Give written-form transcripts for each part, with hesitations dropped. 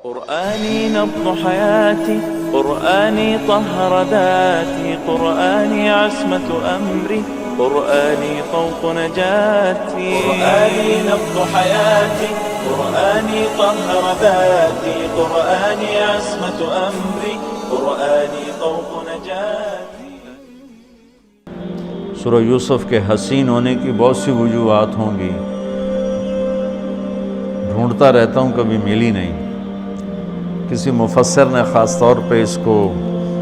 قرآني نبض حياتي، قرآني طهر ذاتي، قرآني عصمة أمري، قرآني طوق نجاتي. قرآني نبض حياتي، قرآني طهر ذاتي، قرآني عصمة أمري، قرآني طوق نجاتي. سورہ یوسف کے حسین ہونے کی بہت سی وجوہات ہوں گی، ڈھونڈتا رہتا ہوں، کبھی ملی نہیں. کسی مفسر نے خاص طور پہ اس کو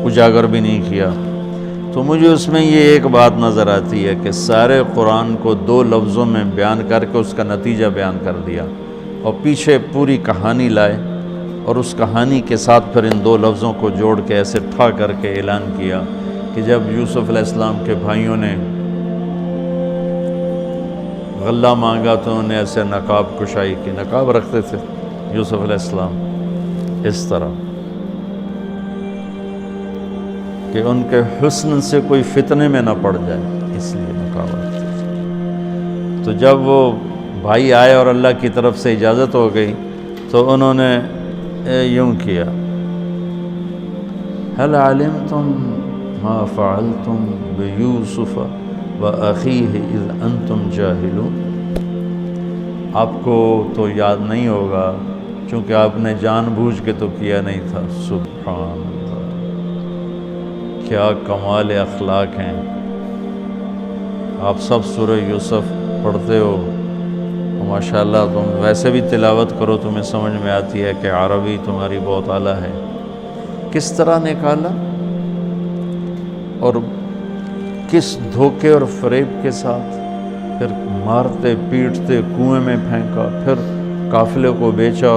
اجاگر بھی نہیں کیا، تو مجھے اس میں یہ ایک بات نظر آتی ہے کہ سارے قرآن کو 2 لفظوں میں بیان کر کے اس کا نتیجہ بیان کر دیا، اور پیچھے پوری کہانی لائے اور اس کہانی کے ساتھ پھر ان 2 لفظوں کو جوڑ کے ایسے ٹھا کر کے اعلان کیا کہ جب یوسف علیہ السلام کے بھائیوں نے غلہ مانگا تو انہوں نے ایسے نقاب کشائی کی، نقاب رکھتے تھے یوسف علیہ السلام اس طرح کہ ان کے حسن سے کوئی فتنے میں نہ پڑ جائے، اس لیے نقاب رکھتے تھے. تو جب وہ بھائی آئے اور اللہ کی طرف سے اجازت ہو گئی تو انہوں نے یوں کیا، هل علمتم ما فعلتم بیوسف وأخیہ اذ انتم جاہلون. آپ کو تو یاد نہیں ہوگا چونکہ آپ نے جان بوجھ کے تو کیا نہیں تھا. سبحان اللہ، کیا کمال اخلاق ہیں. آپ سب سورہ یوسف پڑھتے ہو، ماشاءاللہ تم ویسے بھی تلاوت کرو تمہیں سمجھ میں آتی ہے کہ عربی تمہاری بہت اعلیٰ ہے. کس طرح نکالا اور کس دھوکے اور فریب کے ساتھ، پھر مارتے پیٹتے کنویں میں پھینکا، پھر قافلے کو بیچا،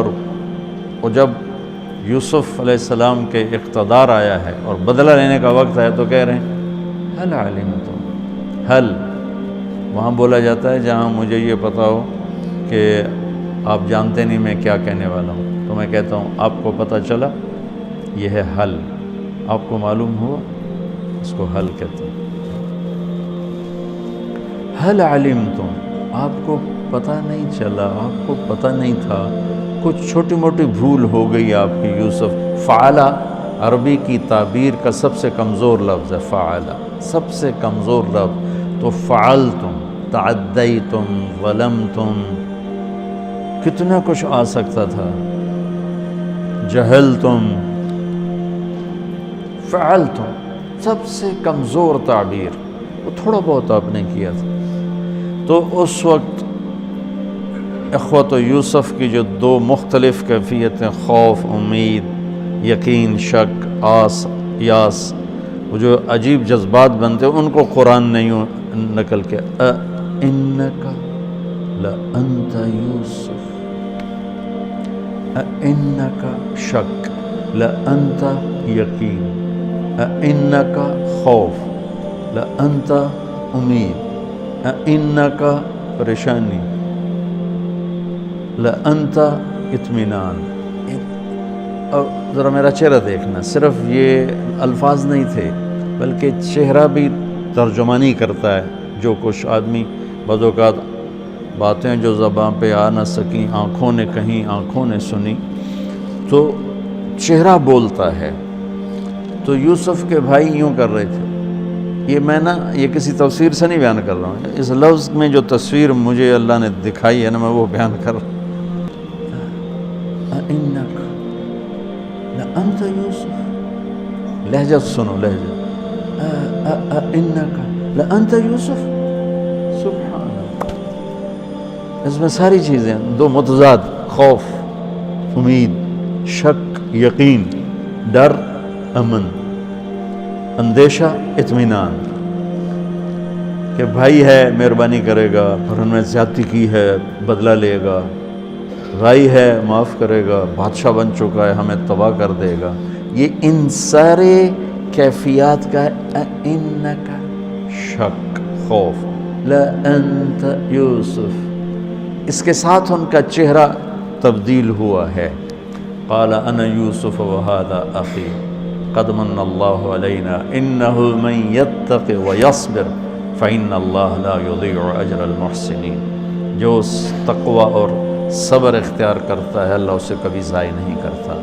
اور جب یوسف علیہ السلام کے اقتدار آیا ہے اور بدلہ لینے کا وقت ہے تو کہہ رہے ہیں حل علمتم. حل وہاں بولا جاتا ہے جہاں مجھے یہ پتا ہو کہ آپ جانتے نہیں میں کیا کہنے والا ہوں، تو میں کہتا ہوں آپ کو پتہ چلا، یہ ہے حل. آپ کو معلوم ہوا، اس کو حل کہتے ہیں. حل علمتم، آپ کو پتہ نہیں چلا، آپ کو پتہ نہیں تھا، کچھ چھوٹی موٹی بھول ہو گئی آپ کی. یوسف فعلا عربی کی تعبیر کا سب سے کمزور لفظ ہے. فعلا سب سے کمزور لفظ. تو فعلتم، تعدیتم، ظلمتم، کتنا کچھ آ سکتا تھا. جہلتم، فعلتم سب سے کمزور تعبیر، وہ تھوڑا بہت آپ نے کیا تھا. تو اس وقت اخوت یوسف کی جو 2 مختلف کیفیتیں، خوف، امید، یقین، شک، آس، یاس، وہ جو عجیب جذبات بنتے ہیں، ان کو قرآن نے یوں نقل کیا. اِنَّكَ لَأَنْتَ يُوسُف، اِنَّكَ شک، لَأَنْتَ یقین، اِنَّكَ خوف، لَأَنْتَ امید، اِنَّكَ پریشانی، لَأَنْتَ اطمینان. اور ذرا میرا چہرہ دیکھنا، صرف یہ الفاظ نہیں تھے بلکہ چہرہ بھی ترجمانی کرتا ہے. جو کچھ آدمی بعض اوقات باتیں جو زبان پہ آ نہ سکیں، آنکھوں نے کہیں، آنکھوں نے سنی، تو چہرہ بولتا ہے. تو یوسف کے بھائی یوں کر رہے تھے. یہ کسی تفسیر سے نہیں بیان کر رہا ہوں، اس لفظ میں جو تصویر مجھے اللہ نے دکھائی ہے نا، میں وہ بیان کر رہا ہوں. اِنَّكَ لَأَنْتَ یوسف، لہجہ سنو، لہجہ. اِنَّكَ لَأَنْتَ یوسف. سبحان اللہ، اس میں ساری چیزیں 2 متضاد، خوف، امید، شک، یقین، ڈر، امن، اندیشہ، اطمینان، کہ بھائی ہے مہربانی کرے گا، پر ان میں زیادتی کی ہے بدلہ لے گا، بھائی ہے معاف کرے گا، بادشاہ بن چکا ہے ہمیں تباہ کر دے گا. یہ ان سارے کیفیات کا ہے. اِنَّكَ شک، خوف، لَأَنْتَ یوسف. اس کے ساتھ ان کا چہرہ تبدیل ہوا ہے. قال انا یوسف وهذا اخی قد من اللہ علینا انہ من یتق ویصبر فإن اللہ لا یضیع اجر المحسنین. جو تقوی اور صبر اختیار کرتا ہے اللہ اسے کبھی ضائع نہیں کرتا۔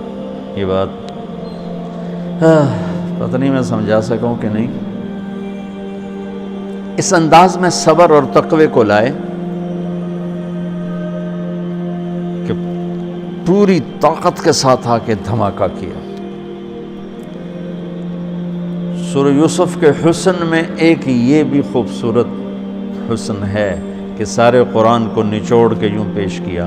یہ بات پتہ نہیں میں سمجھا سکوں کہ نہیں۔ اس انداز میں صبر اور تقوی کو لائے کہ پوری طاقت کے ساتھ آ کے دھماکہ کیا۔ سورہ یوسف کے حسن میں ایک یہ بھی خوبصورت حسن ہے کہ سارے قرآن کو نچوڑ کے یوں پیش کیا۔